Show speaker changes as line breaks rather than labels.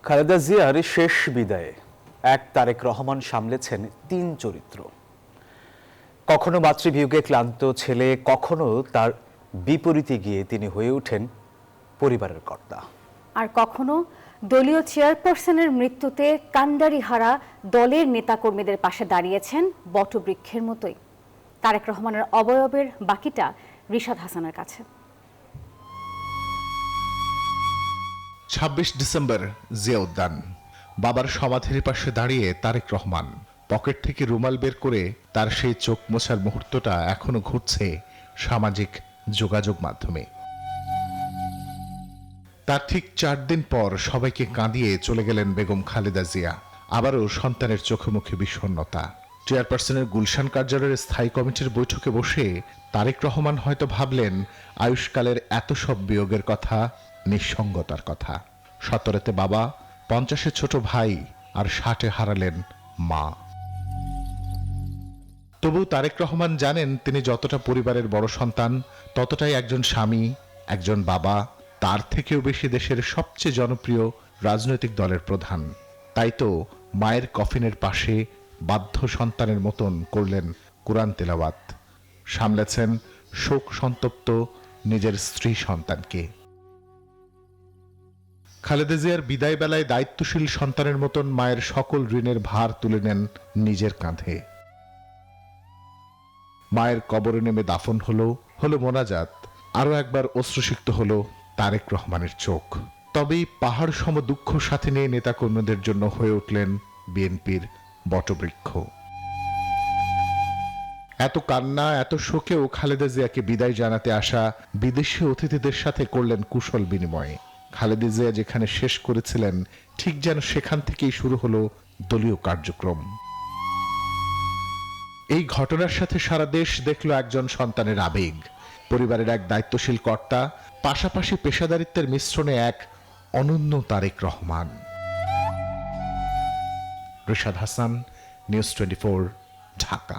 খালেদা জিয়ার শেষ বিদায়ে এক তারেক রহমান সামলেছেন ৩ চরিত্র। কখনো মাতৃবিয়োগে ক্লান্ত ছেলে, কখনো তার বিপরীতে গিয়ে তিনি হয়ে ওঠেন পরিবারের কর্তা,
আর কখনো দলীয় চেয়ারপারসনের মৃত্যুতে কান্ডারিহারা দলের নেতাকর্মীদের পাশে দাঁড়িয়েছেন বটবৃক্ষের মতোই। তারেক রহমানের অবয়বের বাকিটা রিশাদ হাসানের কাছে।
২৬ ডিসেম্বর জিয়া উদ্যান। বাবার সমাধির পাশে দাঁড়িয়ে তারেক রহমান। পকেট থেকে রুমাল বের করে তার সেই চোখ মোছার মুহূর্তটা এখনো ঘুরছে সামাজিক যোগাযোগ মাধ্যমে। তার ঠিক ৪ দিন পর সবাইকে কাঁদিয়ে চলে গেলেন বেগম খালেদা জিয়া। আবারও সন্তানের চোখে মুখে বিষণ্ণতা। চেয়ারপারসনের গুলশান কার্যালয়ের স্থায়ী কমিটির বৈঠকে বসে তারেক রহমান হয়তো ভাবলেন আয়ুষ্কালের এত সব বিয়োগের কথা, নিঃসঙ্গতার কথা। ১৭-তে বাবা, ৫০-এ ছোট ভাই, আর ৬০-এ হারালেন মা। তবু তারেক রহমান জানেন তিনি যতটা পরিবারের বড় সন্তান, ততটাই একজন স্বামী, একজন বাবা, তার থেকেও বেশি দেশের সবচেয়ে জনপ্রিয় রাজনৈতিক দলের প্রধান। তাই তো মায়ের কফিনের পাশে বাধ্য সন্তানের মতন করলেন কুরআন তেলাওয়াত, সামলেছেন শোক সন্তপ্ত নিজের স্ত্রী সন্তানকে। খালেদা জিয়ার বিদায় বেলায় দায়িত্বশীল সন্তানের মতন মায়ের সকল ঋণের ভার তুলে নেন নিজের কাঁধে। মায়ের কবরে নেমে দাফন হলো মোনাজাত, আরো একবার অশ্রুসিক্ত হলো তারেক রহমানের চোখ। তবেই পাহাড় সম দুঃখ সাথে নিয়ে নেতাকর্মীদের জন্য হয়ে উঠলেন বিএনপির বটবৃক্ষ। এত কান্না, এত শোকেও খালেদা জিয়াকে বিদায় জানাতে আসা বিদেশি অতিথিদের সাথে করলেন কুশল বিনিময়। খালেদা জিয়া যেখানে শেষ করেছিলেন, ঠিক যেন সেখান থেকেই শুরু হলো দলীয় কার্যক্রম। এই ঘটনার সাথে সারা দেশ দেখল একজন সন্তানের আবেগ, পরিবারের এক দায়িত্বশীল কর্তা, পাশাপাশি পেশাদারিত্বের মিশ্রণে এক অনন্য তারেক রহমান। রিশাদ হাসান, নিউজ 24, ঢাকা।